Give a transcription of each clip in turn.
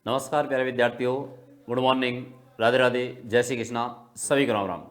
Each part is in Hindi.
नमस्कार प्यारे विद्यार्थियों, गुड मॉर्निंग, राधे राधे, जय श्री कृष्णा। सभी को राम राम।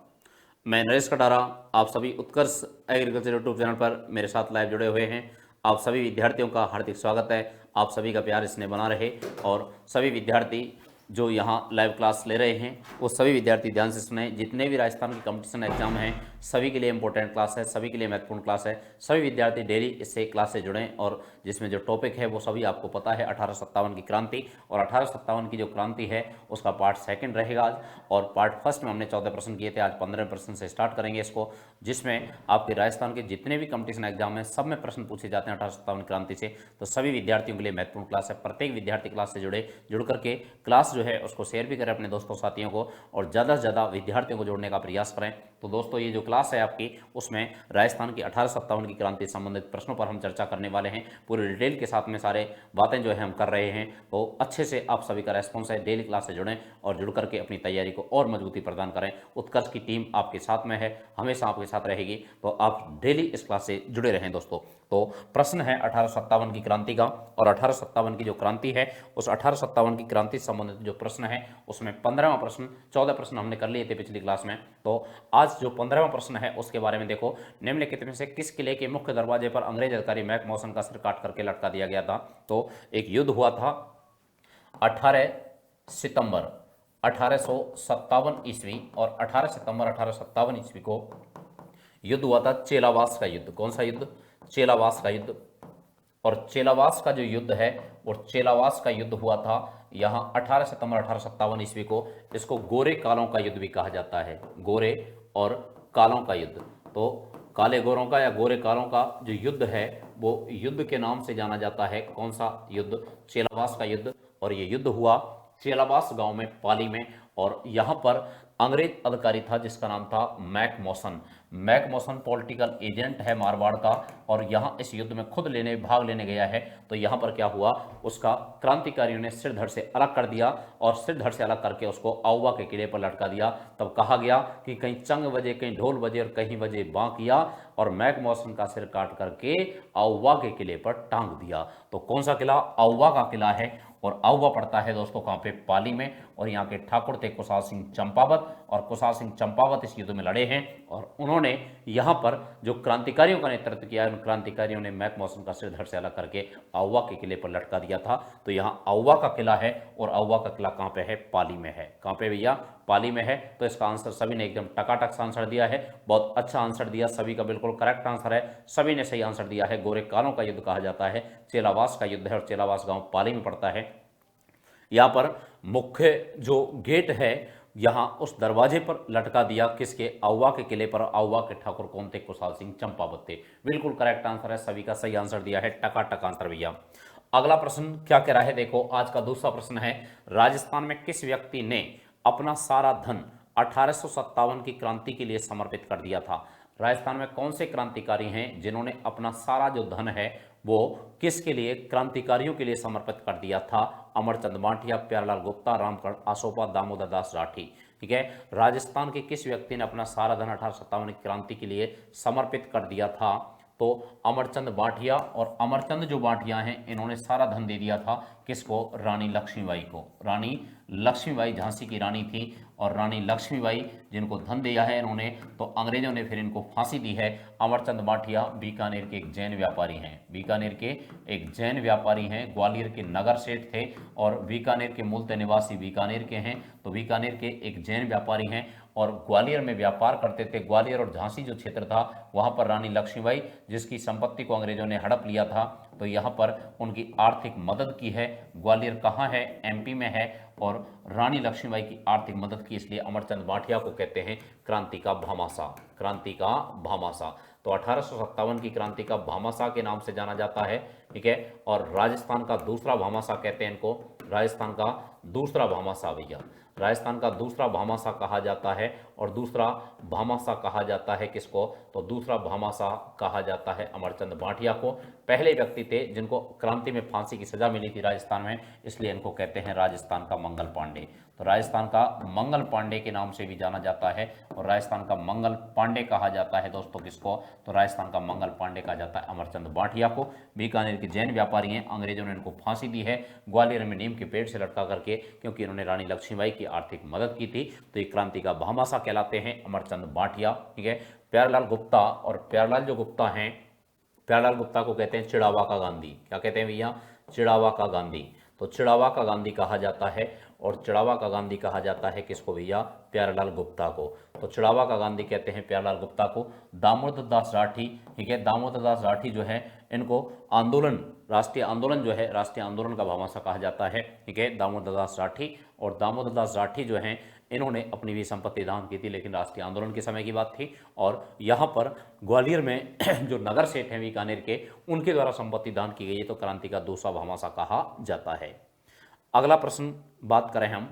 मैं नरेश कटारा, आप सभी उत्कर्ष एग्रीकल्चर यूट्यूब चैनल पर मेरे साथ लाइव जुड़े हुए हैं। आप सभी विद्यार्थियों का हार्दिक स्वागत है। आप सभी का प्यार इसने बना रहे और सभी विद्यार्थी जो यहाँ लाइव क्लास ले रहे हैं वो सभी विद्यार्थी ध्यान से सुने। जितने भी राजस्थान के कंपटीशन एग्जाम हैं सभी के लिए इंपॉर्टेंट क्लास है, सभी के लिए महत्वपूर्ण क्लास है। सभी विद्यार्थी डेली इससे क्लास से जुड़ें और जिसमें जो टॉपिक है वो सभी आपको पता है, 1857 की क्रांति। और 1857 की जो क्रांति है उसका पार्ट सेकंड रहेगा आज, और पार्ट फर्स्ट में हमने 14 प्रश्न किए थे, आज 15 प्रश्न से स्टार्ट करेंगे इसको, जिसमें आपके राजस्थान के जितने भी कंपटीशन एग्जाम हैं सब में प्रश्न पूछे जाते हैं 1857 क्रांति से। तो सभी विद्यार्थियों के लिए महत्वपूर्ण क्लास है। प्रत्येक विद्यार्थी क्लास से जुड़ करके क्लास जो है उसको शेयर भी करें अपने दोस्तों साथियों को और ज़्यादा से ज़्यादा विद्यार्थियों को जोड़ने का प्रयास करें। तो दोस्तों, ये जो क्लास है आपकी उसमें राजस्थान की 1857 की क्रांति संबंधित प्रश्नों पर हम चर्चा करने वाले हैं। पूरे डिटेल के साथ में सारे बातें जो है हम कर रहे हैं। तो अच्छे से आप सभी का रेस्पॉन्स है, डेली क्लास से जुड़ें और जुड़ करके अपनी तैयारी को और मजबूती प्रदान करें। उत्कर्ष की टीम आपके साथ में है, हमेशा आपके साथ रहेगी, तो आप डेली इस क्लास से जुड़े रहें दोस्तों। तो प्रश्न है 1857 की क्रांति का, और 1857 की जो क्रांति है उस 1857 की क्रांति से संबंधित जो प्रश्न है उसमें 15वां प्रश्न, 14 प्रश्न हमने कर लिए थे पिछली क्लास में। तो आज जो 15वां प्रश्न है उसके बारे में देखो, निम्नलिखित में से किस किले के मुख्य दरवाजे पर अंग्रेज अधिकारी मैक मॉसन का सिर काट करके लटका दिया गया था? तो एक युद्ध हुआ था 18 सितंबर 1857 ईस्वी, और 18 सितंबर 1857 ईस्वी को युद्ध हुआ था चेलावास का युद्ध। कौन सा युद्ध? चेलावास का युद्ध। और चेलावास का जो युद्ध है वो चेलावास का युद्ध हुआ था यहाँ 18 सितंबर 1857 ईस्वी को। इसको गोरे कालों का युद्ध भी कहा जाता है, गोरे और कालों का युद्ध। तो काले गोरों का या गोरे कालों का जो युद्ध है वो युद्ध के नाम से जाना जाता है। कौन सा युद्ध? चेलावास का युद्ध। और ये युद्ध हुआ चेलावास गांव में, पाली में, और यहाँ पर अंग्रेज अधिकारी था जिसका नाम था Mack Mason. Mack Mason political agent है मारवाड़ का, और यहाँ इस युद्ध में खुद भाग लेने गया है। तो यहाँ पर क्या हुआ, उसका क्रांतिकारियों ने सिर धड़ से अलग कर दिया, और सिर धड़ से अलग करके उसको आउवा के किले पर लटका दिया। तब कहा गया कि कहीं चंग बजे, कहीं ढोल बजे और कहीं बजे बांकिया, और मैक मॉसन का सिर काट करके आउवा के किले पर टांग दिया। तो कौन सा किला? आउवा का किला है। और आउवा पड़ता है दोस्तों कहाँ पे? पाली में। और यहाँ के ठाकुर थे कुशाल सिंह चंपावत, और कुशाल सिंह चंपावत इस युद्ध में लड़े हैं, और उन्होंने यहाँ पर जो क्रांतिकारियों का नेतृत्व किया, उन क्रांतिकारियों ने मैक मॉसन का सिर धड़ से अलग करके आउवा के किले पर लटका दिया था। तो यहाँ आउवा का किला है, और आउवा का किला कहाँ पे है? पाली में है। कहाँ पे भैया? पाली में है। तो इसका आंसर सभी ने एकदम टकाटक सा आंसर दिया है, बहुत अच्छा आंसर दिया, सभी का बिल्कुल करेक्ट आंसर है, सभी ने सही आंसर दिया है। गोरे कालों का युद्ध कहा जाता है, चेलावास का युद्ध है, और चेलावास गांव पाली में पड़ता है। यहाँ पर मुख्य जो गेट है यहाँ उस दरवाजे पर लटका दिया, किसके? आउवा के किले पर। आउवा के ठाकुर कौन थे? कुशाल सिंह चंपावत थे। बिल्कुल करेक्ट आंसर है, सभी का सही आंसर दिया है, टकाटक आंसर भैया। अगला प्रश्न क्या कह रहा है देखो, आज का दूसरा प्रश्न है, राजस्थान में किस व्यक्ति ने अपना सारा धन 1857 की क्रांति के लिए समर्पित कर दिया था? राजस्थान में कौन से क्रांतिकारी हैं जिन्होंने अपना सारा जो धन है वो किसके लिए? क्रांतिकारियों के लिए समर्पित कर दिया था। अमरचंद माठिया, प्यारेलाल गुप्ता, रामकरण आसोपा, दामोदर दास राठी। ठीक है, राजस्थान के किस व्यक्ति ने अपना सारा धन 1857 की क्रांति के लिए समर्पित कर दिया था? तो अमरचंद बाठिया, और अमरचंद जो बाठिया हैं इन्होंने सारा धन दे दिया था किसको? रानी लक्ष्मीबाई को। रानी लक्ष्मीबाई झांसी की रानी थी, और रानी लक्ष्मीबाई जिनको धन दिया है इन्होंने, तो अंग्रेजों ने फिर इनको फांसी दी है। अमरचंद बाठिया बीकानेर के एक जैन व्यापारी हैं, बीकानेर के एक जैन व्यापारी हैं, ग्वालियर के नगर सेठ थे, और बीकानेर के मूलतः निवासी बीकानेर के हैं। तो बीकानेर के एक जैन व्यापारी हैं और ग्वालियर में व्यापार करते थे। ग्वालियर और झांसी जो क्षेत्र था वहां पर रानी लक्ष्मीबाई, जिसकी संपत्ति को अंग्रेजों ने हड़प लिया था, तो यहाँ पर उनकी आर्थिक मदद की है। ग्वालियर कहाँ है? एमपी में है। और रानी लक्ष्मीबाई की आर्थिक मदद की, इसलिए अमरचंद बाठिया को कहते हैं क्रांति का भामाशाह, क्रांति का भामाशाह। तो 1857 की क्रांति का भामाशाह के नाम से जाना जाता है। ठीक है, और राजस्थान का दूसरा भामाशाह कहते हैं इनको, राजस्थान का दूसरा भामाशाह भैया, राजस्थान का दूसरा भामाशाह कहा जाता है। और दूसरा भामाशाह कहा जाता है किसको, तो दूसरा भामाशाह कहा जाता है अमरचंद भाटिया को। पहले व्यक्ति थे जिनको क्रांति में फांसी की सजा मिली थी राजस्थान में, इसलिए इनको कहते हैं राजस्थान का मंगल पांडे। तो राजस्थान का मंगल पांडे के नाम से भी जाना जाता है, और राजस्थान का मंगल पांडे कहा जाता है दोस्तों किसको, तो राजस्थान का मंगल पांडे कहा जाता है अमरचंद भाटिया को। बीकानेर के जैन व्यापारी हैं, अंग्रेजों ने इनको फांसी दी है ग्वालियर में नीम के पेड़ से लटका करके, क्योंकि इन्होंने रानी लक्ष्मीबाई की आर्थिक मदद की थी। तो ये क्रांति का भामाशाह कहलाते हैं अमरचंद भाटिया। ठीक है, प्यारेलाल गुप्ता, और प्यारेलाल जो गुप्ता हैं, प्यारेलाल गुप्ता को कहते हैं चिड़ावा का गांधी। क्या कहते हैं भैया, चिड़ावा का गांधी। तो चिड़ावा का गांधी कहा जाता है, और चिड़ावा का गांधी कहा जाता है किसको भैया, प्यारेलाल गुप्ता को। तो चिड़ावा का गांधी कहते हैं प्यारेलाल गुप्ता को। दामोदर दास राठी, ठीक है, दामोदर दास राठी जो है इनको आंदोलन, राष्ट्रीय आंदोलन जो है, राष्ट्रीय आंदोलन का भामाशाह कहा जाता है। ठीक है, दामोदर दास राठी। और दामोदर दास राठी जो हैं इन्होंने अपनी भी संपत्ति दान की थी, लेकिन राष्ट्रीय आंदोलन के समय की बात थी। और यहाँ पर ग्वालियर में जो नगर सेठ हैं बीकानेर के, उनके द्वारा संपत्ति दान की गई है, तो क्रांति का दूसरा भामाशाह कहा जाता है। अगला प्रश्न बात करें हम,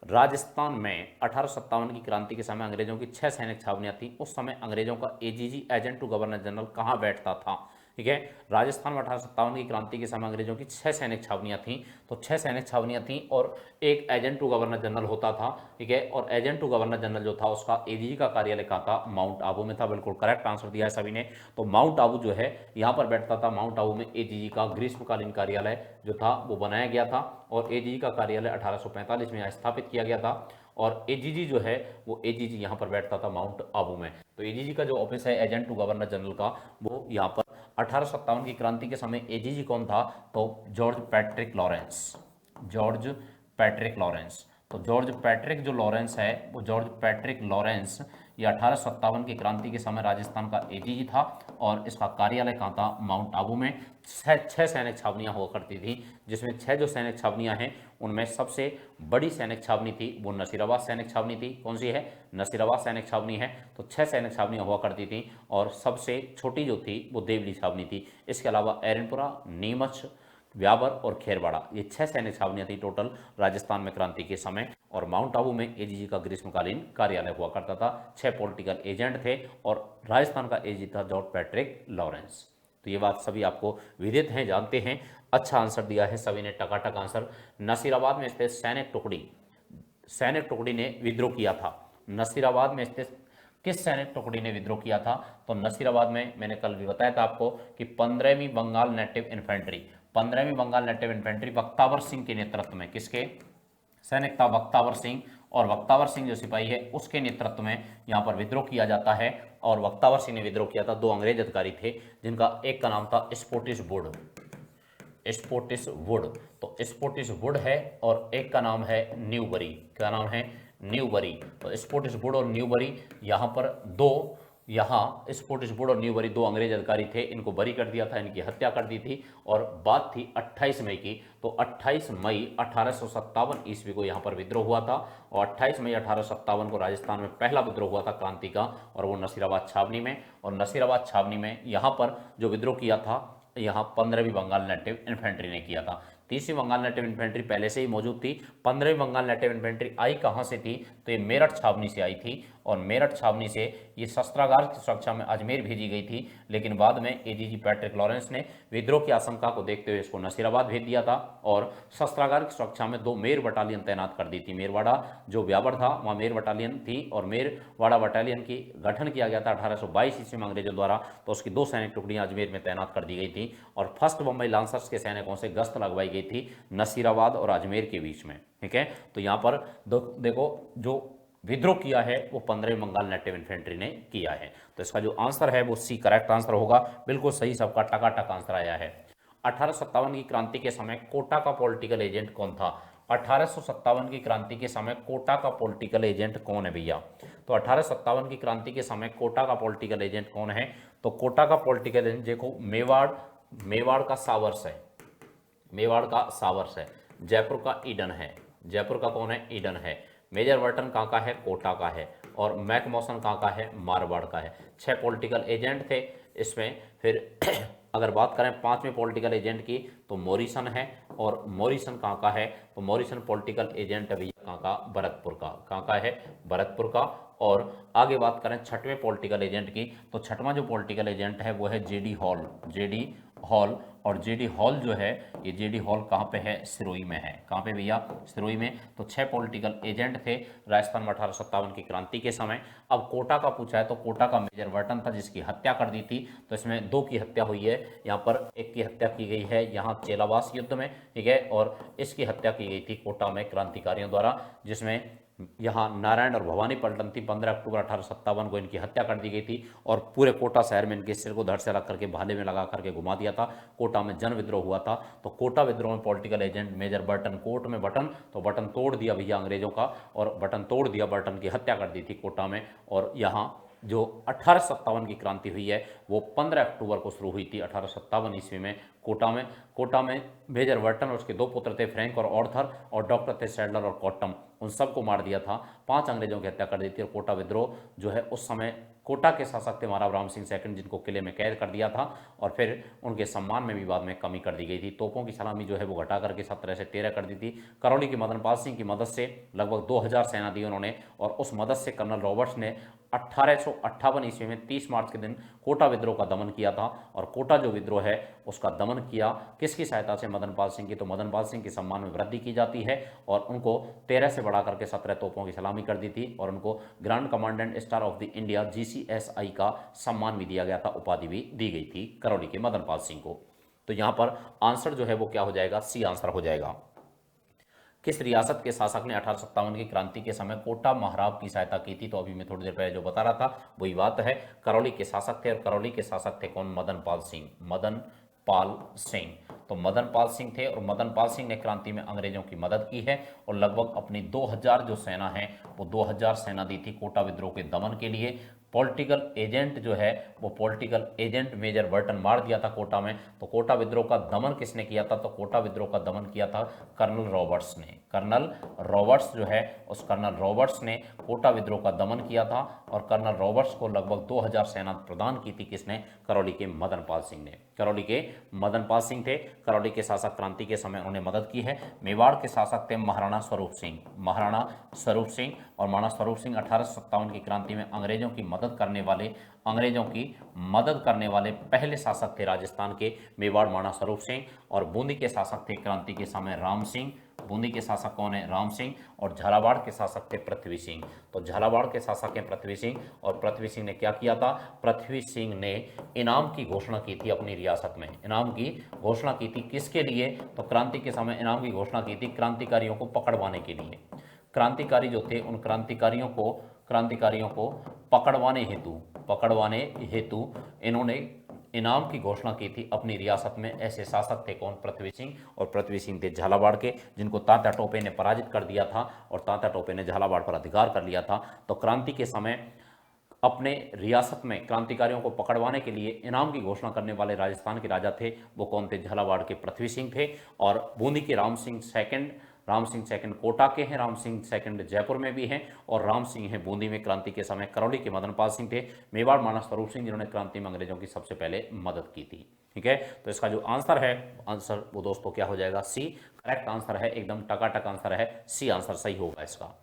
राजस्थान में 1857 की क्रांति के समय अंग्रेजों की 6 सैनिक छावनियां थी। उस समय अंग्रेजों का AGG, agent to governor general, कहाँ बैठता था। ठीक है, राजस्थान में 1857 की क्रांति के समय अंग्रेजों की 6 सैनिक छावनियां थी। तो 6 सैनिक छावनियां थी और एक एजेंट टू गवर्नर जनरल होता था। ठीक है, और एजेंट टू गवर्नर जनरल जो था उसका एजीजी का कार्यालय कहाँ था, माउंट आबू में था। बिल्कुल करेक्ट आंसर दिया है सभी ने। तो माउंट आबू जो है यहाँ पर बैठता था। माउंट आबू में एजीजी का ग्रीष्मकालीन कार्यालय जो था वो बनाया गया था, और एजीजी का कार्यालय 1845 में यहाँ स्थापित किया गया था। और एजीजी जो है वो एजीजी यहाँ पर बैठता था माउंट आबू में। तो एजीजी का जो ऑफिस है एजेंट टू गवर्नर जनरल का, वो यहाँ पर 1857 की क्रांति के समय एजीजी कौन था, तो George Patrick Lawrence. George Patrick Lawrence. तो जॉर्ज पैट्रिक जो लॉरेंस है, वो जॉर्ज पैट्रिक लॉरेंस, ये 1857 की क्रांति के समय राजस्थान का एजीजी था, और इसका कार्यालय कहाँ था, माउंट आबू में। 6 सैनिक छावनियां हुआ करती थी, जिसमें 6 जो सैनिक छावनियां हैं उनमें सबसे बड़ी सैनिक छावनी थी वो नसीराबाद सैनिक छावनी थी। कौन सी है, नसीराबाद सैनिक छावनी है। तो 6 सैनिक छावनियां हुआ करती थी, और सबसे छोटी जो थी वो देवली छावनी थी। इसके अलावा एरनपुरा, नीमच, व्यावर और खेरवाड़ा, ये 6 सैनिक छावनियां थी टोटल राजस्थान में क्रांति के समय। और माउंट आबू में एजीजी का ग्रीष्मकालीन कार्यालय हुआ करता था। 6 पॉलिटिकल एजेंट थे, और राजस्थान का एजीजी था जॉर्ज पैट्रिक लॉरेंस। तो ये बात सभी आपको विदित हैं, जानते हैं। अच्छा आंसर दिया है सभी ने, टकाटक आंसर। नसीराबाद में स्थित सैनिक टुकड़ी ने विद्रोह किया था। नसीराबाद में स्थित किस सैनिक टुकड़ी ने विद्रोह किया था, तो नसीराबाद में मैंने कल भी बताया था आपको कि 15वीं बंगाल नेटिव इन्फेंट्री, 15वीं बंगाल नेटिव इन्फेंट्री बख्तावर सिंह के नेतृत्व में, किसके सैनिक था, बख्तावर सिंह। और बख्तावर सिंह जो सिपाही है उसके नेतृत्व में यहाँ पर विद्रोह किया जाता है। और बख्तावर सिंह ने विद्रोह किया था। 2 अंग्रेज अधिकारी थे, जिनका एक का नाम था स्पोटिस वुड, स्पोटिस वुड। तो स्पोटिस वुड है, और एक का नाम है न्यूबरी। क्या नाम है, न्यूबरी। तो स्पोटिस वुड और न्यूबरी, यहाँ पर स्पोटिस वुड और न्यूबरी 2 अंग्रेज अधिकारी थे। इनको बरी कर दिया था, इनकी हत्या कर दी थी। और बात थी 28 मई की, तो 28 मई 1857 ईस्वी को यहाँ पर विद्रोह हुआ था। और 28 मई 1857 को राजस्थान में पहला विद्रोह हुआ था क्रांति का, और वो नसीराबाद छावनी में। और नसीराबाद छावनी में यहाँ पर जो विद्रोह किया था, यहाँ 15वीं बंगाल नेटिव इन्फेंट्री ने किया था। 30वीं बंगाल नेटिव इन्फेंट्री पहले से ही मौजूद थी। 15वीं बंगाल नेटिव इन्फेंट्री आई कहाँ से थी, तो ये मेरठ छावनी से आई थी। और मेरठ छावनी से ये शस्त्रागार की सुरक्षा में अजमेर भेजी गई थी, लेकिन बाद में एजीजी पैट्रिक लॉरेंस ने विद्रोह की आशंका को देखते हुए इसको नसीराबाद भेज दिया था, और शस्त्रागार की सुरक्षा में 2 मेर बटालियन तैनात कर दी थी। मेरवाड़ा जो व्यावर था वहाँ मेर बटालियन थी, और मेरवाड़ा बटालियन की गठन किया गया था 1822 ईस्वी में अंग्रेजों द्वारा। तो उसकी 2 सैनिक टुकड़ियां अजमेर में तैनात कर दी गई थी, और फर्स्ट बम्बई लांसर्स के सैनिकों से गश्त लगवाई गई थी नसीराबाद और अजमेर के बीच में। ठीक है, तो यहाँ पर देखो जो विद्रोह किया है वो 15वीं बंगाल नेटिव इन्फेंट्री ने किया है। तो इसका जो आंसर है वो सी करेक्ट आंसर होगा। बिल्कुल सही, सबका टकाटक आंसर आया है। 1857 की क्रांति के समय कोटा का पॉलिटिकल एजेंट कौन था। 1857 की क्रांति के समय कोटा का पॉलिटिकल एजेंट कौन है भैया, तो 1857 की क्रांति के समय कोटा का पॉलिटिकल एजेंट कौन है, तो कोटा का पॉलिटिकल एजेंट देखो मेवाड़ का सावर्स है, मेवाड़ का सावर्स है। जयपुर का ईडन है, जयपुर का कौन है, ईडन है। मेजर वर्टन कहाँ का है, कोटा का है। और मैकमोसन कहाँ का है, मारवाड़ का है। 6 पॉलिटिकल एजेंट थे इसमें। फिर अगर बात करें 5वें पॉलिटिकल एजेंट की, तो मॉरिसन है। और मॉरिसन कहाँ का है, तो मॉरिसन पॉलिटिकल एजेंट भैया कहाँ का, भरतपुर का। कहाँ का है, भरतपुर का। और आगे बात करें छठवें पॉलिटिकल एजेंट की, तो छठवां जो पॉलिटिकल एजेंट है वो है जेडी हॉल। जेडी हॉल, और जेडी हॉल जो है, ये जेडी हॉल कहाँ पे है? सिरोही में है। कहाँ पे भैया? सिरोही में। तो 6 पॉलिटिकल एजेंट थे राजस्थान में 1857 की क्रांति के समय। अब कोटा का पूछा है, तो कोटा का मेजर वर्टन था जिसकी हत्या कर दी थी। तो इसमें 2 की हत्या हुई है, यहाँ पर एक की हत्या की गई है यहाँ चेलावास युद्ध में, ठीक है, और इसकी हत्या की गई थी कोटा में क्रांतिकारियों द्वारा, जिसमें यहाँ नारायण और भवानी पलटन थी। 15 अक्टूबर 1857 को इनकी हत्या कर दी गई थी और पूरे कोटा शहर में इनके सिर को धड़ से अलग करके भाले में लगा करके घुमा दिया था। कोटा में जन विद्रोह हुआ था। तो कोटा विद्रोह में पॉलिटिकल एजेंट मेजर बर्टन, कोर्ट में बटन, तो बटन तोड़ दिया भैया अंग्रेजों का, और बटन तोड़ दिया, बटन की हत्या कर दी थी कोटा में। और यहाँ जो 1857 की क्रांति हुई है वो 15 अक्टूबर को शुरू हुई थी 1857 ईस्वी में कोटा में। कोटा में मेजर वर्टन और उसके 2 पुत्र थे, फ्रैंक और ऑर्थर, और डॉक्टर थे सैडलर और कॉटम, उन सबको मार दिया था। 5 अंग्रेजों की हत्या कर दी थी। और कोटा विद्रोह जो है उस समय कोटा के शासक थे महाराज राम सिंह सेकंड, जिनको किले में कैद कर दिया था और फिर उनके सम्मान में भी बाद में कमी कर दी गई थी। तोपों की सलामी जो है वो घटा करके 17 से 13 कर दी थी। करौली के मदन पाल सिंह की मदद से लगभग 2000 सेना दी उन्होंने, और उस मदद से कर्नल रॉबर्ट्स ने 1858 ईस्वी में 30 मार्च के दिन कोटा विद्रोह का दमन किया था। और कोटा जो विद्रोह है उसका दमन किया किसकी सहायता से? मदन पाल सिंह की। तो मदन पाल सिंह के सम्मान में वृद्धि की जाती है और उनको 13 से बढ़ा करके 17 तोपों की सलामी कर दी थी, और उनको grand commandant star of the India GCSI का सम्मान भी दिया गया था, उपाधि भी दी गई थी करौली के मदन पाल सिंह को। तो यहां पर आंसर जो है वो क्या हो जाएगा? सी आंसर हो जाएगा। किस रियासत के शासक ने 1857 की क्रांति के समय कोटा महाराव की सहायता की थी? तो अभी मैं थोड़ी देर पहले जो बता रहा था वही बात है। करौली के शासक थे, और करौली के शासक थे कौन? मदन पाल सिंह। मदन पाल सिंह। तो मदन पाल सिंह थे, और मदन पाल सिंह ने क्रांति में अंग्रेजों की मदद की है, और लगभग अपनी 2000 जो सेना है वो 2000 सेना दी थी कोटा विद्रोह के दमन के लिए। पॉलिटिकल एजेंट जो है वो पॉलिटिकल एजेंट मेजर बर्टन मार दिया था कोटा में। तो कोटा विद्रोह का दमन किसने किया था? तो कोटा विद्रोह का दमन किया था कर्नल रॉबर्ट्स ने। कर्नल रॉबर्ट्स जो है उस कर्नल रॉबर्ट्स ने कोटा विद्रोह का दमन किया था, और कर्नल रॉबर्ट्स को लगभग 2000 सेना प्रदान की थी किसने? करौली के मदन पाल सिंह ने। करौली के मदन पाल सिंह थे, करौली के शासक क्रांति के समय उन्होंने मदद की है। मेवाड़ के शासक थे महाराणा स्वरूप सिंह। महाराणा स्वरूप सिंह, और महाराणा स्वरूप सिंह 1857 की क्रांति में अंग्रेजों की मदद करने वाले पहले शासक थे राजस्थान के, मेवाड़ महाराणा स्वरूप सिंह। और बूंदी के शासक थे क्रांति के समय राम सिंह। बूंदी के शासक कौन है? राम सिंह। और झालावाड़ के शासक थे पृथ्वी सिंह। तो झालावाड़ के शासक हैं पृथ्वी सिंह, और पृथ्वी सिंह ने क्या किया था? पृथ्वी सिंह ने इनाम की घोषणा की थी अपनी रियासत में। इनाम की घोषणा की थी किसके लिए? तो क्रांति के समय इनाम की घोषणा की थी क्रांतिकारियों को पकड़वाने के लिए। क्रांतिकारी जो थे उन क्रांतिकारियों को पकड़वाने हेतु इन्होंने इनाम की घोषणा की थी अपनी रियासत में। ऐसे शासक थे कौन? पृथ्वी सिंह। और पृथ्वी सिंह थे झालावाड़ के, जिनको तात्या टोपे ने पराजित कर दिया था, और तात्या टोपे ने झालावाड़ पर अधिकार कर लिया था। तो क्रांति के समय अपने रियासत में क्रांतिकारियों को पकड़वाने के लिए इनाम की घोषणा करने वाले राजस्थान के राजा थे वो कौन थे? झालावाड़ के पृथ्वी सिंह थे। और बूंदी के राम सिंह सेकंड कोटा के हैं, राम सिंह सेकंड जयपुर में भी हैं, और राम सिंह हैं बूंदी में क्रांति के समय। करौली के मदन पाल सिंह थे। मेवाड़ महाराणा स्वरूप सिंह जिन्होंने क्रांति में अंग्रेजों की सबसे पहले मदद की थी। ठीक है, तो इसका जो आंसर है वो दोस्तों क्या हो जाएगा? सी। करेक्ट आंसर है, एकदम टकाटक आंसर है, सी आंसर सही होगा इसका।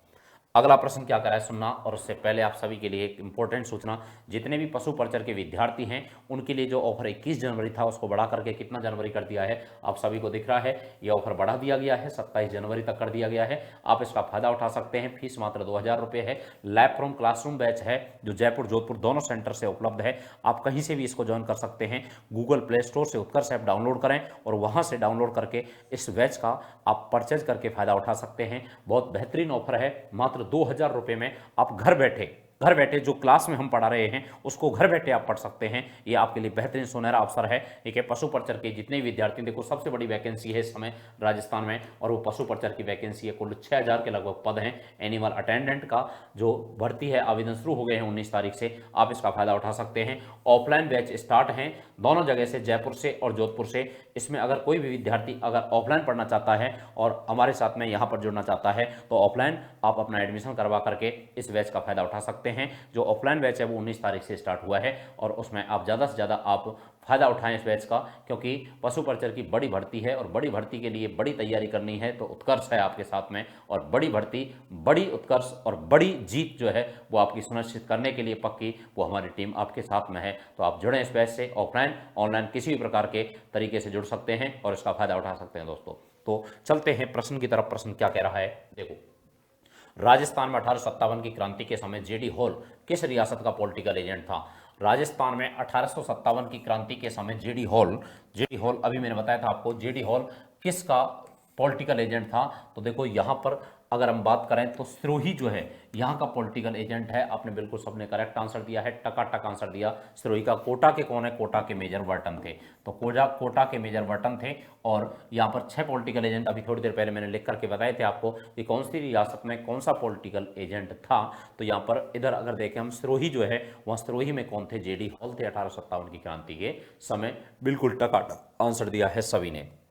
अगला प्रश्न क्या करा है सुनना, और उससे पहले आप सभी के लिए एक इंपॉर्टेंट सूचना, जितने भी पशु परिचर के विद्यार्थी हैं उनके लिए जो ऑफर 21 जनवरी था उसको बढ़ा करके कितना जनवरी कर दिया है? आप सभी को दिख रहा है, ये ऑफर बढ़ा दिया गया है, 27 जनवरी तक कर दिया गया है। आप इसका फायदा उठा सकते हैं। फीस मात्र 2000 रुपये है। लैब फ्रॉम क्लासरूम बैच है जो जयपुर जोधपुर दोनों सेंटर से उपलब्ध है। आप कहीं से भी इसको ज्वाइन कर सकते हैं। गूगल प्ले स्टोर से उत्कर्ष ऐप डाउनलोड करें और वहां से डाउनलोड करके इस बैच का आप परचेज करके फायदा उठा सकते हैं। बहुत बेहतरीन ऑफर है। मात्र 2000 रुपये में आप घर बैठे जो क्लास में हम पढ़ा रहे हैं उसको घर बैठे आप पढ़ सकते हैं। ये आपके लिए बेहतरीन सुनहरा अवसर है। ठीक है, पशु परिचर के जितने विद्यार्थी, देखो सबसे बड़ी वैकेंसी है इस समय राजस्थान में, और वो पशु परिचर की वैकेंसी है। कुल 6000 के लगभग पद हैं। एनिमल अटेंडेंट का जो भर्ती है, आवेदन शुरू हो गए हैं 19 तारीख से। आप इसका फायदा उठा सकते हैं। ऑफलाइन बैच स्टार्ट हैं दोनों जगह से, जयपुर से और जोधपुर से। इसमें अगर कोई भी विद्यार्थी अगर ऑफलाइन पढ़ना चाहता है और हमारे साथ में यहाँ पर जुड़ना चाहता है तो ऑफलाइन आप अपना एडमिशन करवा करके इस बैच का फायदा उठा सकते हैं। जो ऑफलाइन बैच है वो 19 तारीख से स्टार्ट हुआ है, और उसमें आप ज़्यादा से ज़्यादा आप फ़ायदा उठाएं इस बैच का, क्योंकि पशु परिचर की बड़ी भर्ती है और बड़ी भर्ती के लिए बड़ी तैयारी करनी है, तो उत्कर्ष है आपके साथ में। और बड़ी भर्ती, बड़ी उत्कर्ष और बड़ी जीत जो है वो आपकी सुनिश्चित करने के लिए पक्की वो हमारी टीम आपके साथ में है। तो आप जुड़ें इस बैच से, ऑफलाइन ऑनलाइन किसी भी प्रकार के तरीके से जुड़ सकते हैं और इसका फ़ायदा उठा सकते हैं दोस्तों। तो चलते हैं प्रश्न की तरफ। प्रश्न क्या कह रहा है, देखो, राजस्थान में 1857 की क्रांति के समय जेडी हॉल किस रियासत का पॉलिटिकल एजेंट था? राजस्थान में 1857 की क्रांति के समय जेडी हॉल अभी मैंने बताया था आपको, जेडी हॉल किसका पॉलिटिकल एजेंट था? तो देखो यहाँ पर अगर हम बात करें तो सिरोही जो है यहाँ का पॉलिटिकल एजेंट है। आपने बिल्कुल सबने करेक्ट आंसर दिया है, टकाटक आंसर दिया। सिरोही का कोटा के कौन है? कोटा के मेजर वर्टन थे। तो कोटा के मेजर वर्टन थे। और यहाँ पर 6 पॉलिटिकल एजेंट अभी थोड़ी देर पहले मैंने लिख करके बताए थे आपको कि कौन सी रियासत में कौन सा पॉलिटिकल एजेंट था। तो यहाँ पर इधर अगर देखें हम, सिरोही जो है वहाँ सिरोही में कौन थे? जेडी हॉल थे 1857 की क्रांति के समय। बिल्कुल टकाटक आंसर दिया है सभी ने।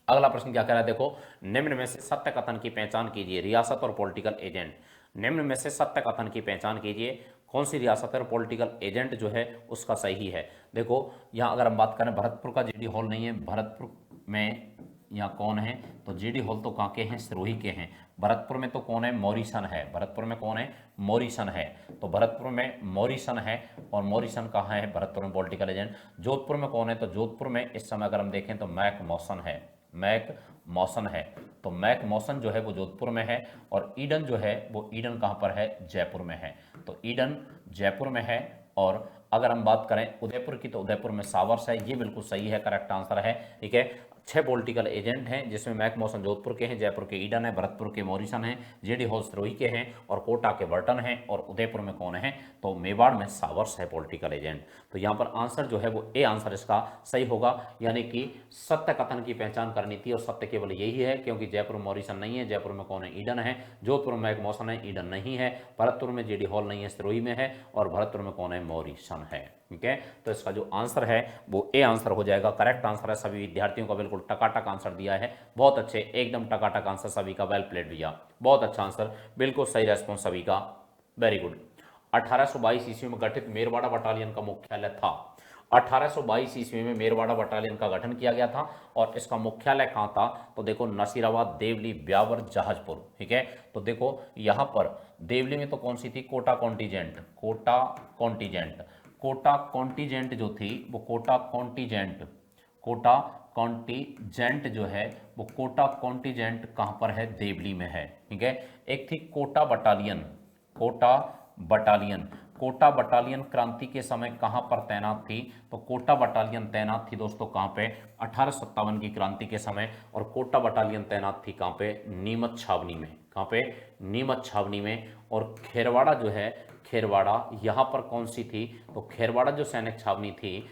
अगला प्रश्न क्या कह रहा है, देखो, निम्न में से सत्य कथन की पहचान कीजिए, रियासत और पॉलिटिकल एजेंट। निम्न में से सत्य कथन की पहचान कीजिए, कौन सी रियासत और पॉलिटिकल एजेंट जो है उसका सही है? देखो यहाँ अगर हम बात करें, भरतपुर का जेडी हॉल नहीं है। भरतपुर में यहाँ कौन है? तो जेडी हॉल तो कहाँ के हैं? सिरोही के हैं। भरतपुर में तो कौन है? मॉरिसन है। भरतपुर में कौन है? मॉरिसन है। तो भरतपुर में मॉरिसन है। और मॉरिसन कहाँ है? भरतपुर में पॉलिटिकल एजेंट। जोधपुर में कौन है? तो जोधपुर में इस समय अगर हम देखें तो मैक मौसन है। मैक मौसन है। तो मैक मौसन जो है वो जोधपुर में है। और ईडन जो है वो ईडन कहाँ पर है? जयपुर में है। तो ईडन जयपुर में है। और अगर हम बात करें उदयपुर की, तो उदयपुर में सावर्स है। ये बिल्कुल सही है, करेक्ट आंसर है। ठीक है, 6 पॉलिटिकल एजेंट हैं जिसमें मैक मौसन जोधपुर के हैं, जयपुर के ईडन है, भरतपुर के मॉरिसन है, जेडी हॉल सिरोही के हैं, और कोटा के बर्टन हैं, और उदयपुर में कौन है? तो मेवाड़ में सावर्स है पॉलिटिकल एजेंट। तो यहाँ पर आंसर जो है वो ए आंसर इसका सही होगा, यानी कि सत्य कथन की पहचान करनी थी और सत्य केवल यही है, क्योंकि जयपुर में मॉरिसन नहीं है, जयपुर में कौन है? ईडन है। जोधपुर में मैक मौसन है, ईडन नहीं है। भरतपुर में जेडी हॉल नहीं है, सिरोही में है। और भरतपुर में कौन है? मॉरिसन है। ठीक है, तो इसका जो आंसर है वो ए आंसर हो जाएगा, करेक्ट आंसर है। सभी विद्यार्थियों का बिल्कुल टकाटक आंसर दिया है, बहुत अच्छे, एकदम टकाटक आंसर सभी का, वेल प्लेड भैया, बहुत अच्छा आंसर, बिल्कुल सही रेस्पॉन्स सभी का, वेरी गुड। 1822 ईस्वी में गठित मेरवाड़ा बटालियन का मुख्यालय था। 1822 ईस्वी में मेरवाड़ा बटालियन का गठन किया गया था और इसका मुख्यालय कहाँ था? तो देखो नसीराबाद, देवली, ब्यावर, जहाजपुर। ठीक है, तो देखो यहाँ पर देवली में तो कौन सी थी? Kota contingent. Kota contingent, Kota contingent जो थी वो कोटा कॉन्टीजेंट जो है वो कोटा कॉन्टीजेंट कहाँ पर है? देवली में है। ठीक है, एक थी कोटा बटालियन। कोटा बटालियन क्रांति के समय कहाँ पर तैनात थी? तो कोटा बटालियन तैनात थी दोस्तों कहाँ पे? 1857 की क्रांति के समय। और कोटा बटालियन तैनात थी कहाँ पे? नीमच छावनी में। कहाँ पे? नीमच छावनी में। और खेरवाड़ा जो है, खेरवाड़ा यहाँ पर कौन सी थी? तो खेरवाड़ा जो सैनिक छावनी थी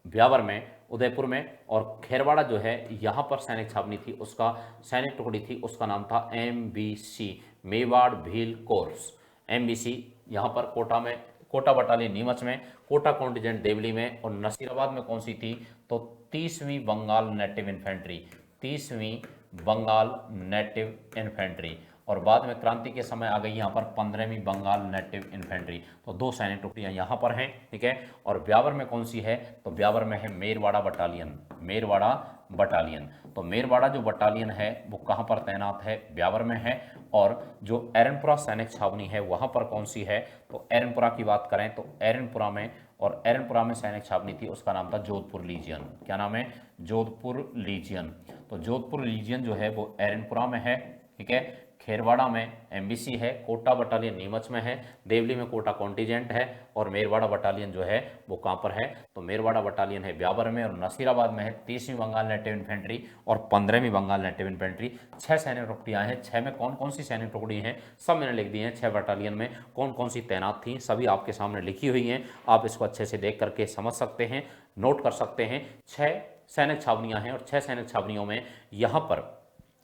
ब्यावर में, उदयपुर में, और खेरवाड़ा जो है यहाँ पर सैनिक छावनी थी, उसका सैनिक टुकड़ी थी, उसका नाम था MBC, Mewar Bhil course. MBC यहाँ पर कोटा में, कोटा बटालियन नीमच में, कोटा कॉन्टिजेंट देवली में, और नसीराबाद में कौन सी थी? तो 30वीं बंगाल नेटिव इन्फेंट्री। 30वीं बंगाल नेटिव इन्फेंट्री। और बाद में क्रांति के समय आ गई यहाँ पर 15वीं बंगाल नेटिव इन्फेंट्री। तो 2 सैनिक टुकड़ियाँ यहाँ पर हैं। ठीक है, और ब्यावर में कौन सी है? तो ब्यावर में है मेरवाड़ा बटालियन। मेरवाड़ा बटालियन, तो मेरवाड़ा जो बटालियन है वो कहाँ पर तैनात है? ब्यावर में है। और जो एरनपुरा सैनिक छावनी है वहाँ पर कौन सी है? तो एरनपुरा की बात करें तो एरनपुरा में, और एरनपुरा में सैनिक छावनी थी, उसका नाम था जोधपुर लीजियन। क्या नाम है? जोधपुर लीजियन। तो जोधपुर लीजियन जो है वो एरनपुरा में है। ठीक है, खेरवाड़ा में MBC है, कोटा बटालियन नीमच में है, देवली में कोटा कॉन्टीजेंट है, और मेरवाड़ा बटालियन जो है वो कहाँ पर है? तो मेरवाड़ा बटालियन है ब्यावर में, और नसीराबाद में है 30वीं बंगाल नेटिव इन्फेंट्री और 15वीं बंगाल नेटिव इन्फेंट्री। 6 सैनिक टुकड़ियाँ हैं। 6 में कौन कौन सी सैनिक टुकड़ी हैं सब मैंने लिख दी हैं। 6 बटालियन में कौन कौन सी तैनात थी सभी आपके सामने लिखी हुई हैं, आप इसको अच्छे से देख करके समझ सकते हैं, नोट कर सकते हैं। 6 सैनिक छावनियाँ हैं और 6 सैनिक छावनियों में यहाँ पर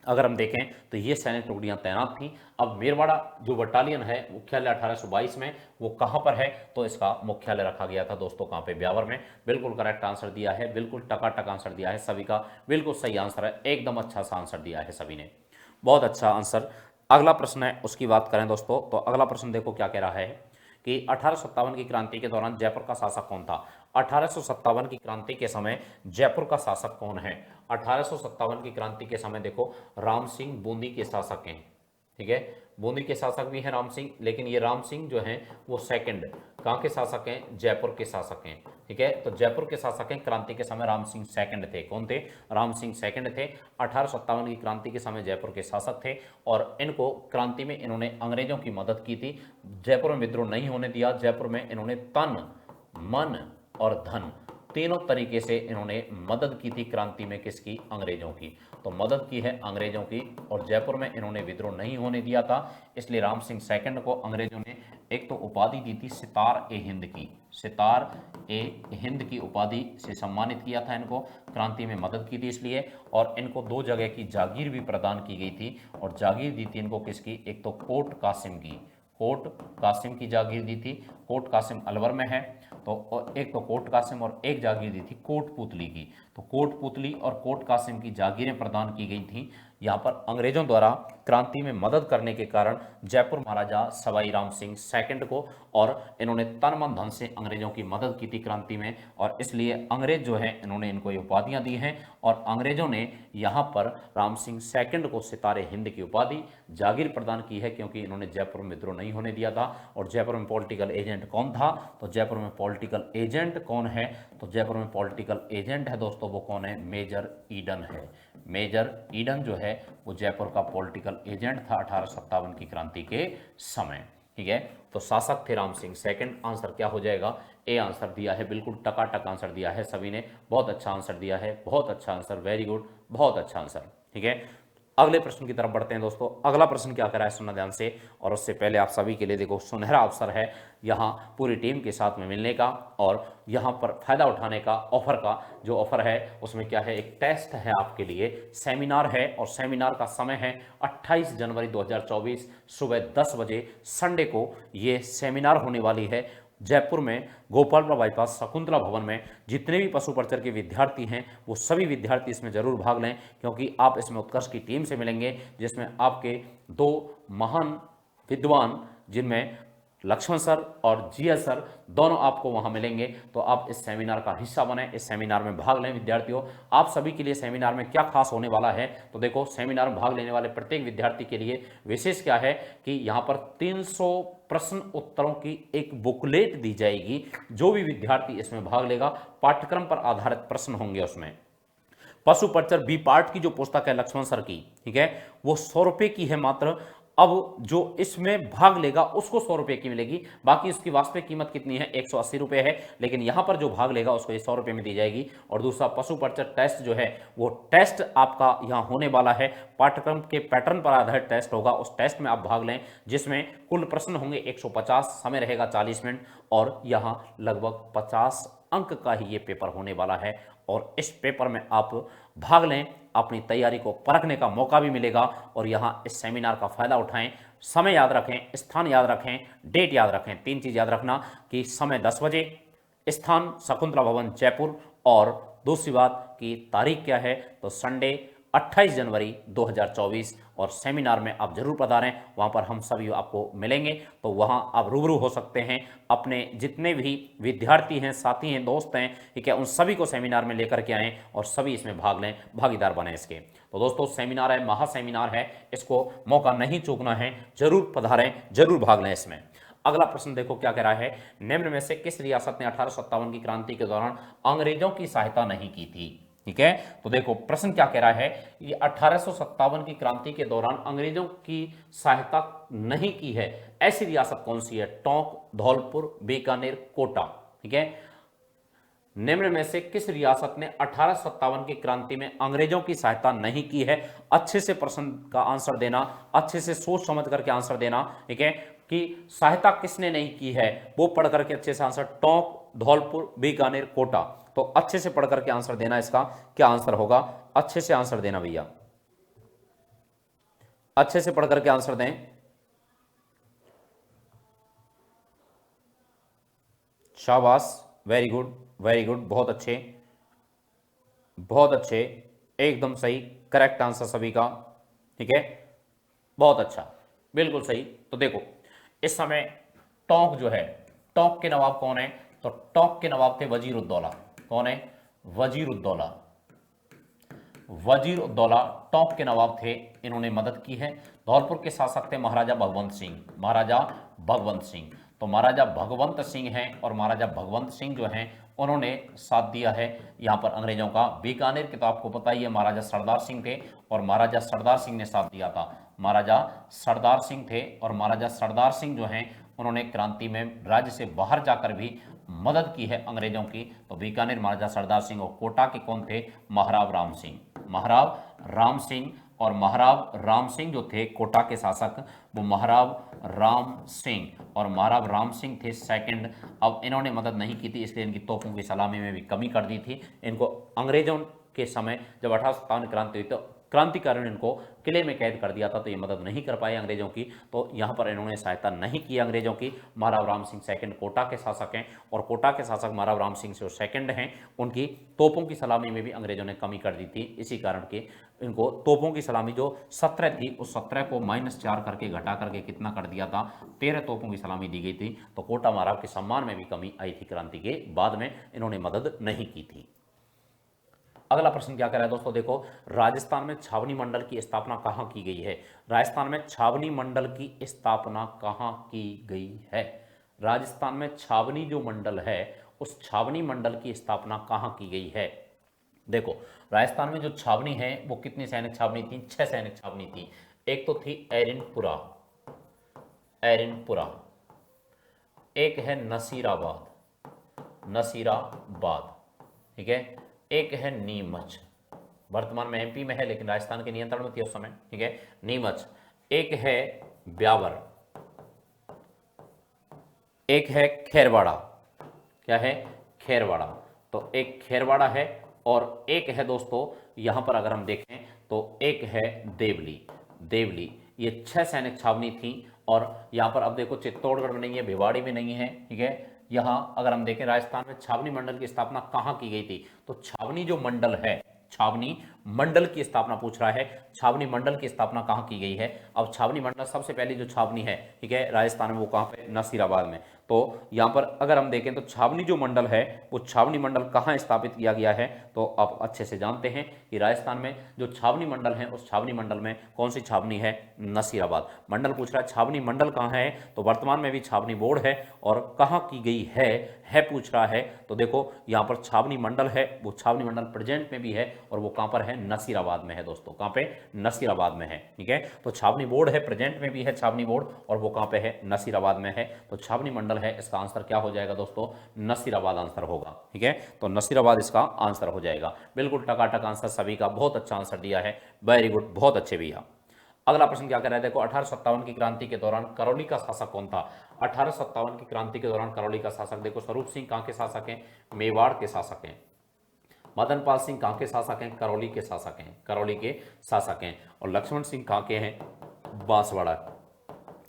अगर हम देखें तो ये सैनिक टुकड़ियां तैनात थीं। अब मेरवाड़ा जो बटालियन है मुख्यालय 1822 में वो कहां पर है? तो इसका मुख्यालय रखा गया था दोस्तों कहां पे? ब्यावर में। बिल्कुल करेक्ट आंसर दिया है, बिल्कुल टकाटक आंसर दिया है सभी का, बिल्कुल सही आंसर है, एकदम अच्छा सा आंसर दिया है सभी ने, बहुत अच्छा आंसर। अगला प्रश्न है उसकी बात करें दोस्तों, तो अगला प्रश्न देखो क्या कह रहा है कि 1857 की क्रांति के दौरान जयपुर का शासक कौन था? 1857 की क्रांति के समय जयपुर का शासक कौन है? 1857 की क्रांति के समय देखो राम सिंह बूंदी के शासक हैं, ठीक है, बूंदी के शासक भी हैं राम सिंह, लेकिन ये राम सिंह जो हैं वो सेकंड कहाँ के शासक हैं? जयपुर के शासक हैं, ठीक है। तो जयपुर के शासक हैं, क्रांति के समय राम सिंह सेकंड थे। कौन थे? राम सिंह सेकंड थे। 1857 की क्रांति के समय जयपुर के शासक थे और इनको क्रांति में इन्होंने अंग्रेजों की मदद की थी। जयपुर में विद्रोह नहीं होने दिया। जयपुर में इन्होंने तन, मन और धन तीनों तरीके से इन्होंने मदद की थी क्रांति में। किसकी? अंग्रेजों की। तो मदद की है अंग्रेजों की और जयपुर में इन्होंने विद्रोह नहीं होने दिया था, इसलिए राम सिंह सेकंड को अंग्रेजों ने एक तो उपाधि दी थी सितार ए हिंद की, सितार ए हिंद की उपाधि से सम्मानित किया था इनको, क्रांति में मदद की थी इसलिए। और इनको 2 जगह की जागीर भी प्रदान की गई थी और जागीर दी थी इनको किसकी? एक तो कोट कासिम की, कोट कासिम की जागीर दी थी। कोट कासिम अलवर में है, तो एक तो कोट कासिम और एक जागीर दी थी कोटपुतली की। तो कोटपुतली और कोट कासिम की जागीरें प्रदान की गई थी यहाँ पर अंग्रेजों द्वारा क्रांति में मदद करने के कारण जयपुर महाराजा सवाई राम सिंह सेकंड को, और इन्होंने तन मन धन से अंग्रेजों की मदद की थी क्रांति में, और इसलिए अंग्रेज जो है इन्होंने इनको ये उपाधियां दी हैं और अंग्रेजों ने यहाँ पर राम सिंह सेकंड को सितारे हिंद की उपाधि जागीर प्रदान की है, क्योंकि इन्होंने जयपुर में विद्रोह नहीं होने दिया था। और जयपुर में पॉलिटिकल एजेंट कौन था? तो जयपुर में पॉलिटिकल एजेंट कौन है? तो जयपुर में पॉलिटिकल एजेंट है दोस्तों, वो कौन है? मेजर ईडन है। मेजर ईडन जो है वो जयपुर का पॉलिटिकल एजेंट था 1857 की क्रांति के समय, ठीक है। तो शासक थे राम सिंह सेकंड। आंसर क्या हो जाएगा? ए आंसर दिया है, बिल्कुल टकाटक आंसर दिया है सभी ने, बहुत अच्छा आंसर दिया है, बहुत अच्छा आंसर, वेरी गुड, बहुत अच्छा आंसर, ठीक है। अगले प्रश्न की तरफ बढ़ते हैं दोस्तों। अगला प्रश्न क्या करा है सुनना ध्यान से, और उससे पहले आप सभी के लिए देखो सुनहरा अवसर है यहाँ पूरी टीम के साथ में मिलने का और यहाँ पर फायदा उठाने का। ऑफर का जो ऑफर है उसमें क्या है? एक टेस्ट है आपके लिए, सेमिनार है, और सेमिनार का समय है 28 जनवरी 2024 सुबह 10 बजे संडे को ये सेमिनार होने वाली है जयपुर में गोपालपुरा बाईपास शकुंतला भवन में। जितने भी पशु पर्चर के विद्यार्थी हैं वो सभी विद्यार्थी इसमें जरूर भाग लें, क्योंकि आप इसमें उत्कर्ष की टीम से मिलेंगे जिसमें आपके 2 महान विद्वान जिनमें लक्ष्मण सर और जीएस सर दोनों आपको वहां मिलेंगे। तो आप इस सेमिनार का हिस्सा बने, इस सेमिनार में भाग लें विद्यार्थियों। आप सभी के लिए सेमिनार में क्या खास होने वाला है? तो देखो सेमिनार में भाग लेने वाले प्रत्येक विद्यार्थी के लिए विशेष क्या है कि यहाँ पर 300 प्रश्न उत्तरों की एक बुकलेट दी जाएगी। जो भी विद्यार्थी इसमें भाग लेगा पाठ्यक्रम पर आधारित प्रश्न होंगे उसमें। पशु पर्चर बी पार्ट की जो पुस्तक है लक्ष्मण सर की, ठीक है, वो 100 रुपए की है मात्र। अब जो इसमें भाग लेगा उसको 100 रुपए की मिलेगी, बाकी उसकी वास्तविक कीमत कितनी है? 180 रुपए है, लेकिन यहां पर जो भाग लेगा उसको 100 रुपए में दी जाएगी। और दूसरा पशु पर्चर टेस्ट जो है वो टेस्ट आपका यहां होने वाला है, पाठ्यक्रम के पैटर्न पर आधारित टेस्ट होगा। उस टेस्ट में आप भाग लें जिसमें कुल प्रश्न होंगे 150, समय रहेगा 40 मिनट, और यहां लगभग 50 अंक का ही ये पेपर होने वाला है। और इस पेपर में आप भाग लें, अपनी तैयारी को परखने का मौका भी मिलेगा और यहां इस सेमिनार का फायदा उठाएं। समय याद रखें, स्थान याद रखें, डेट याद रखें। 3 चीज याद रखना कि समय 10 बजे, स्थान शकुंतला भवन जयपुर, और दूसरी बात कि तारीख क्या है? तो संडे 28 जनवरी 2024, और सेमिनार में आप जरूर पधारें। वहां पर हम सभी आपको मिलेंगे, तो वहां आप रूबरू हो सकते हैं। अपने जितने भी विद्यार्थी हैं, साथी हैं, दोस्त हैं, ठीक है, उन सभी को सेमिनार में लेकर के आएं और सभी इसमें भाग लें, भागीदार बने इसके। तो दोस्तों सेमिनार है, महा सेमिनार है, इसको मौका नहीं चूकना है, जरूर पधारें, जरूर भाग लें इसमें। अगला प्रश्न देखो क्या कह रहा है, निम्न में से किस रियासत ने 1857 की क्रांति के दौरान अंग्रेजों की सहायता नहीं की थी? ठीक है, तो देखो प्रश्न क्या कह रहा है, ये 1857 की क्रांति के दौरान अंग्रेजों की सहायता नहीं की है, ऐसी रियासत कौन सी है? टोंक, धौलपुर, बीकानेर, कोटा। ठीक है, निम्न में से किस रियासत ने 1857 की क्रांति में अंग्रेजों की सहायता नहीं की है? अच्छे से प्रश्न का आंसर देना, अच्छे से सोच समझ करके आंसर देना। ठीक है, कि सहायता किसने नहीं की है वो पढ़ करके अच्छे से आंसर, टोंक, धौलपुर, बीकानेर, कोटा। तो अच्छे से पढ़ करके आंसर देना, इसका क्या आंसर होगा? अच्छे से आंसर देना भैया, अच्छे से पढ़ करके आंसर दें। शाबाश, वेरी गुड, वेरी गुड, बहुत अच्छे, बहुत अच्छे, एकदम सही, करेक्ट आंसर सभी का। ठीक है, बहुत अच्छा, बिल्कुल सही। तो देखो इस समय टोंक जो है, टोंक के नवाब कौन है? तो टोंक के नवाब थे वजीरुद्दौला। कौन है? वजीरुद्दौला। वजीरुद्दौला टोंक के नवाब थे, इन्होंने मदद की है। धौलपुर के शासक थे महाराजा भगवंत सिंह। महाराजा भगवंत सिंह, तो महाराजा भगवंत सिंह हैं और महाराजा भगवंत सिंह जो हैं उन्होंने साथ दिया है यहाँ पर अंग्रेजों का। बीकानेर के तो आपको पता ही है महाराजा सरदार सिंह थे और महाराजा सरदार सिंह ने साथ दिया था। महाराजा सरदार सिंह थे और महाराजा सरदार सिंह जो हैं उन्होंने क्रांति में राज्य से बाहर जाकर भी मदद की है अंग्रेजों की। तो बीकानेर महाराजा सरदार सिंह और कोटा के कौन थे? महाराव राम सिंह। महाराव राम सिंह, और महाराव राम सिंह जो थे कोटा के शासक वो महाराव राम सिंह, और महाराव राम सिंह थे सेकंड। अब इन्होंने मदद नहीं की थी इसलिए इनकी तोपों की सलामी में भी कमी कर दी थी। इनको अंग्रेजों के समय जब 1857 क्रांति हुई तो क्रांतिकारियों ने इनको किले में कैद कर दिया था, तो ये मदद नहीं कर पाए अंग्रेजों की, तो यहाँ पर इन्होंने सहायता नहीं की अंग्रेजों की। महाराव राम सिंह सेकंड कोटा के शासक हैं और कोटा के शासक महाराव राम सिंह जो सेकंड हैं उनकी तोपों की सलामी में भी अंग्रेजों ने कमी कर दी थी। इसी कारण के इनको तोपों की सलामी जो 17 थी उस 17 को -4 करके घटा करके कितना कर दिया था? 13 तोपों की सलामी दी गई थी। तो कोटा महाराव के सम्मान में भी कमी आई थी क्रांति के बाद में, इन्होंने मदद नहीं की थी। अगला प्रश्न क्या कह रहा है दोस्तों, देखो राजस्थान में छावनी मंडल की स्थापना कहाँ की गई है? राजस्थान में छावनी मंडल की स्थापना कहाँ की गई है? राजस्थान में छावनी जो मंडल है उस छावनी मंडल की स्थापना कहाँ की गई है? देखो राजस्थान में जो छावनी है वो कितनी सैनिक छावनी थी? 6 सैनिक छावनी थी। एक तो थी एरिनपुरा, एरिनपुरा, एक है नसीराबाद, नसीराबाद, ठीक है, एक है नीमच, वर्तमान में एमपी में है लेकिन राजस्थान के नियंत्रण में थी उस समय, ठीक है, नीमच, एक है ब्यावर, एक है खेरवाड़ा, क्या है? खेरवाड़ा, तो एक खेरवाड़ा है और एक है दोस्तों यहां पर अगर हम देखें तो एक है देवली, देवली। ये 6 सैनिक छावनी थी और यहां पर अब देखो चित्तौड़गढ़ में नहीं है, भिवाड़ी में नहीं है, ठीक है। यहां अगर हम देखें राजस्थान में छावनी मंडल की स्थापना कहां की गई थी, तो छावनी जो मंडल है, छावनी मंडल की स्थापना पूछ रहा है, छावनी मंडल की स्थापना कहां की गई है। अब छावनी मंडल सबसे पहली जो छावनी है, ठीक है, राजस्थान में, वो कहां पे? नसीराबाद में। तो यहां पर अगर हम देखें तो छावनी जो मंडल है वो छावनी मंडल कहां स्थापित किया गया है, तो आप अच्छे से जानते हैं कि राजस्थान में जो छावनी मंडल है उस छावनी मंडल में कौन सी छावनी है? नसीराबाद। मंडल पूछ रहा है छावनी मंडल कहां है, तो वर्तमान में भी छावनी बोर्ड है और कहां की गई है पूछ रहा है। तो देखो यहां पर छावनी मंडल है, वो छावनी मंडल प्रेजेंट में भी है और वो कहां पर है? नसीराबाद में है दोस्तों। कहां पे? नसीराबाद में है, ठीक है। तो छावनी बोर्ड है, प्रेजेंट में भी है छावनी बोर्ड, और वो कहां पे है? नसीराबाद में है। तो छावनी मंडल है, इसका आंसर क्या हो जाएगा दोस्तों? नसीराबाद आंसर होगा, ठीक है। तो नसीराबाद इसका आंसर हो जाएगा। बिल्कुल टकाटक आंसर सभी का, बहुत अच्छा आंसर दिया है, वेरी गुड, बहुत अच्छे भैया। अगला प्रश्न क्या कर रहा है, देखो 1857 की क्रांति के दौरान करौली का शासक कौन था? 1857 की क्रांति के दौरान करौली का शासक, देखो स्वरूप सिंह कहां के शासक हैं? मेवाड़ के शासक हैं। मदन पाल सिंह कहां के शासक हैं? करौली के शासक हैं, करौली के शासक हैं। और लक्ष्मण सिंह कहां के हैं? बांसवाड़ा।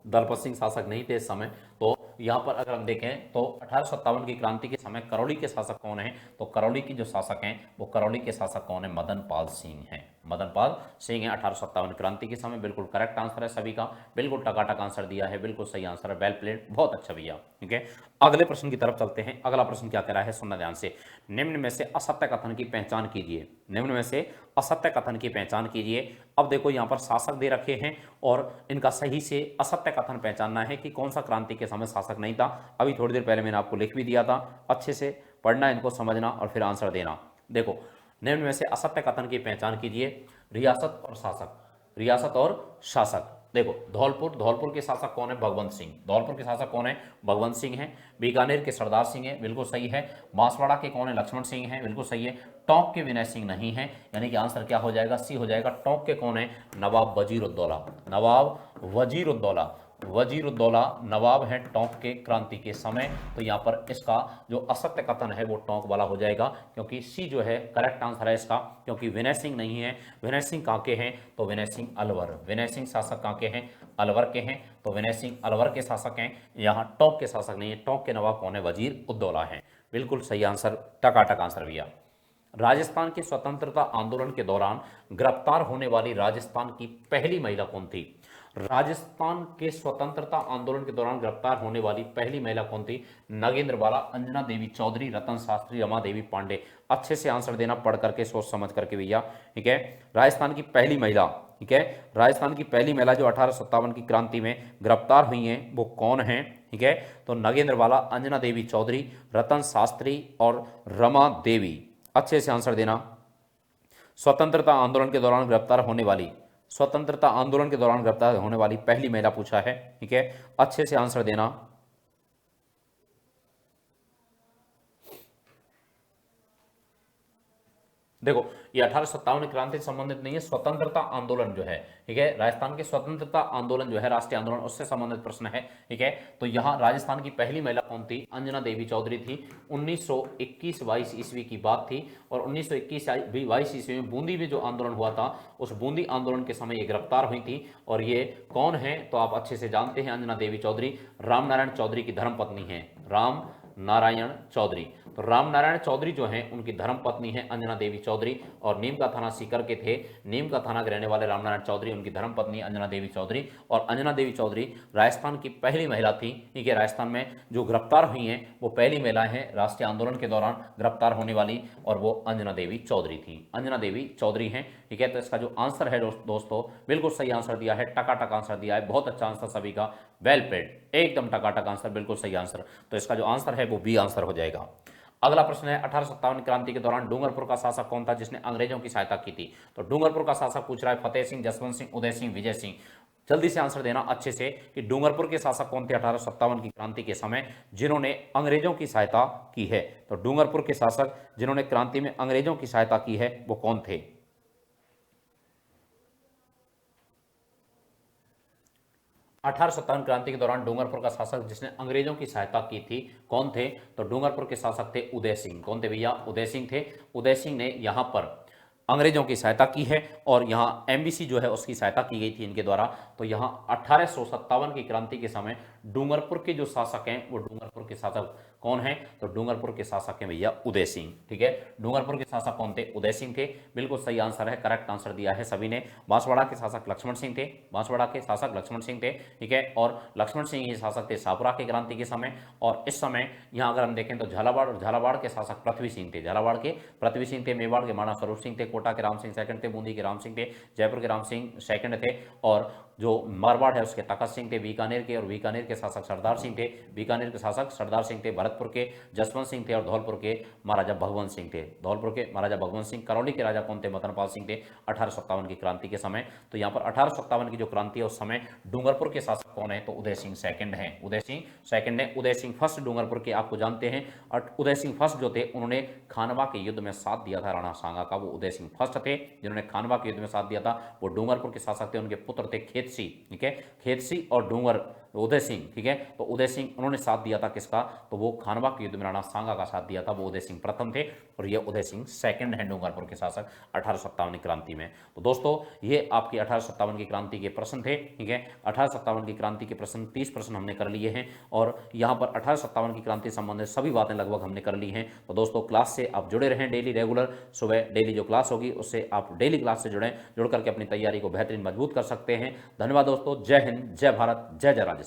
दलपत सिंह शासक नहीं थे इस समय। तो यहां पर अगर हम देखें तो 1857 की क्रांति के समय करौली के शासक कौन है, तो करौली की जो शासक हैं वो करौली के शासक कौन है? मदन पाल सिंह हैं, मदन पाल सिंह है 1857 क्रांति के समय। बिल्कुल करेक्ट आंसर है सभी का, बिल्कुल टकाटक आंसर दिया है, बिल्कुल सही आंसर है, वेल प्लेड, बहुत अच्छा भैया, ठीक है। अगले प्रश्न की तरफ चलते हैं। अगला प्रश्न क्या कह रहा है, सुनना ध्यान से। निम्न में से असत्य कथन की पहचान कीजिए, निम्न में से असत्य कथन की पहचान कीजिए। अब देखो यहाँ पर शासक दे रखे हैं और इनका सही से असत्य कथन पहचानना है कि कौन सा क्रांति के समय शासक नहीं था। अभी थोड़ी देर पहले मैंने आपको लिख भी दिया था, अच्छे से पढ़ना, इनको समझना और फिर आंसर देना। देखो निम्न में से असत्य कथन की पहचान कीजिए। रियासत और शासक, रियासत और शासक। देखो धौलपुर, धौलपुर के शासक कौन है? भगवंत सिंह। धौलपुर के शासक कौन है? भगवंत सिंह हैं। बीकानेर के सरदार सिंह है, बिल्कुल सही है। बांसवाड़ा के कौन है? लक्ष्मण सिंह हैं, बिल्कुल सही है। टोंक के विनय सिंह नहीं है, यानी कि आंसर क्या हो जाएगा? सी हो जाएगा। टोंक के कौन है? नवाब वजीरुद्दौला, नवाब वजीरुद्दौला, वजीरुद्दौला नवाब हैं टोंक के क्रांति के समय। तो यहाँ पर इसका जो असत्य कथन है वो टोंक वाला हो जाएगा, क्योंकि सी जो है करेक्ट आंसर है इसका, क्योंकि विनय सिंह नहीं है। विनय सिंह कहाँ के हैं? तो विनय सिंह अलवर, विनय सिंह शासक कहाँ के हैं? अलवर के हैं। तो विनय सिंह अलवर के शासक हैं, यहाँ टोंक के शासक नहीं है। टोंक के नवाब कौन है? वजीर उद्दौला हैं। बिल्कुल सही आंसर, टकाटक आंसर भैया। राजस्थान के स्वतंत्रता आंदोलन के दौरान गिरफ्तार होने वाली राजस्थान की पहली महिला कौन थी? राजस्थान के स्वतंत्रता आंदोलन के दौरान गिरफ्तार होने वाली पहली महिला कौन थी? नागेंद्र बाला, अंजना देवी चौधरी, रतन शास्त्री, रमा देवी पांडे। अच्छे से आंसर देना, पढ़ करके सोच समझ करके भैया, ठीक है। राजस्थान की पहली महिला, ठीक है, राजस्थान की पहली महिला जो 1857 की क्रांति में गिरफ्तार हुई हैं वो कौन है? ठीक है, तो नागेंद्र बाला, अंजना देवी चौधरी, रतन शास्त्री और रमा देवी। अच्छे से आंसर देना। स्वतंत्रता आंदोलन के दौरान गिरफ्तार होने वाली, स्वतंत्रता आंदोलन के दौरान गिरफ्तार होने वाली पहली महिला पूछा है, ठीक है, अच्छे से आंसर देना। देखो, ये 1857 क्रांति से संबंधित नहीं है, स्वतंत्रता आंदोलन जो है, ठीक है, राजस्थान के स्वतंत्रता आंदोलन जो है, राष्ट्रीय आंदोलन, उससे संबंधित प्रश्न है, ठीक है। तो यहां राजस्थान की पहली महिला कौन थी? अंजना देवी चौधरी थी। 1921-22 ईस्वी की बात थी, और 1921-22 ईस्वी में बूंदी में जो आंदोलन हुआ था, उस बूंदी आंदोलन के समय ये गिरफ्तार हुई थी। और ये कौन है? तो आप अच्छे से जानते हैं, अंजना देवी चौधरी राम नारायण चौधरी की धर्मपत्नी है, राम नारायण चौधरी। तो राम नारायण चौधरी जो हैं उनकी धर्मपत्नी है अंजना देवी चौधरी, और नीम का थाना सीकर के थे, नीम का थाना के रहने वाले राम नारायण चौधरी, उनकी धर्मपत्नी अंजना देवी चौधरी। और अंजना देवी चौधरी राजस्थान की पहली महिला थी, ठीक है, राजस्थान में जो गिरफ्तार हुई हैं वो पहली महिला है राष्ट्रीय आंदोलन के दौरान गिरफ्तार होने वाली, और वो अंजना देवी चौधरी थी, अंजना देवी चौधरी हैं, ठीक है। तो इसका जो आंसर है दोस्तों, बिल्कुल सही आंसर दिया है, टकाटक आंसर दिया है, बहुत अच्छा आंसर सभी का, वेल प्लेड, एकदम टकाटक आंसर, बिल्कुल सही आंसर। तो इसका जो आंसर है वो बी आंसर हो जाएगा। अगला प्रश्न है, 1857 क्रांति के दौरान डूंगरपुर का शासक कौन था जिसने अंग्रेजों की सहायता की थी? तो डूंगरपुर का शासक पूछ रहा है फतेह सिंह, जसवंत सिंह, उदय सिंह, विजय सिंह। जल्दी से आंसर देना अच्छे से कि डूंगरपुर के शासक कौन थे 1857 की क्रांति के समय जिन्होंने अंग्रेजों की सहायता की है? तो डूंगरपुर के शासक जिन्होंने क्रांति में अंग्रेजों की सहायता की है वो कौन थे? 1857 क्रांति के दौरान डूंगरपुर का शासक जिसने अंग्रेजों की सहायता की थी कौन थे? तो डूंगरपुर के शासक थे उदय सिंह। कौन थे भैया? उदय सिंह थे। उदय सिंह ने यहां पर अंग्रेजों की सहायता की है, और यहाँ एमबीसी जो है उसकी सहायता की गई थी इनके द्वारा। तो यहाँ 1857 की क्रांति के समय डूंगरपुर के जो शासक हैं वो डूंगरपुर के शासक कौन है? तो डूंगरपुर के शासक हैं भैया उदय सिंह, ठीक है। डूंगरपुर के शासक कौन थे? उदय सिंह थे, बिल्कुल सही आंसर है, करेक्ट आंसर दिया है सभी ने। बांसवाड़ा के शासक लक्ष्मण सिंह थे, बांसवाड़ा के शासक लक्ष्मण सिंह थे, ठीक है। और लक्ष्मण सिंह ये शासक थे शाहपुरा की क्रांति के समय। और इस समय यहाँ अगर हम देखें तो झालावाड़, और झालावाड़ के शासक पृथ्वी सिंह थे, झालावाड़ के पृथ्वी सिंह थे, मेवाड़ के माना स्वरूप सिंह थे, कोटा के राम सिंह सेकंड थे, बूंदी के राम सिंह थे, जयपुर के राम सिंह सेकंड थे, और जो मारवाड़ है उसके तखत सिंह थे, बीकानेर के, और बीकानेर के शासक सरदार सिंह थे, बीकानेर के शासक सरदार सिंह थे, भरतपुर के जसवंत सिंह थे, और धौलपुर के महाराजा भगवंत सिंह थे, धौलपुर के महाराजा भगवंत सिंह। करौली के राजा कौन थे? मदनपाल सिंह थे 1857 की क्रांति के समय। तो यहाँ पर 1857 की जो क्रांति है उस समय डूंगरपुर के शासक कौन है? तो उदय सिंह सेकंड है, उदय सिंह सेकंड है। उदय सिंह फर्स्ट डूंगरपुर के आपको जानते हैं, और उदय सिंह फर्स्ट जो थे उन्होंने खानवा के युद्ध में साथ दिया था राणा सांगा का, वो उदय सिंह फर्स्ट थे जिन्होंने खानवा के युद्ध में साथ दिया था। वो डूंगरपुर के शासक थे, उनके पुत्र थे खेतसी, ठीक है, खेतसी और डूंगर उदय सिंह, ठीक है। तो उदय सिंह उन्होंने साथ दिया था किसका? तो वो खानवा के युद्ध में राणा सांगा का साथ दिया था, वो उदय सिंह प्रथम थे, और ये उदय सिंह सेकंड है डूंगरपुर के शासक 1857 क्रांति में। तो दोस्तों ये आपकी 1857 की क्रांति के प्रश्न थे, ठीक है। 1857 की क्रांति के प्रश्न 30 प्रश्न हमने कर लिए हैं, और यहाँ पर 1857 की क्रांति संबंधित सभी बातें लगभग हमने कर ली हैं। तो दोस्तों क्लास से आप जुड़े रहें, डेली रेगुलर सुबह डेली जो क्लास होगी उससे आप डेली क्लास से जुड़ें, जुड़ करके अपनी तैयारी को बेहतरीन मजबूत कर सकते हैं। धन्यवाद दोस्तों, जय हिंद, जय भारत, जय जय राजस्थान।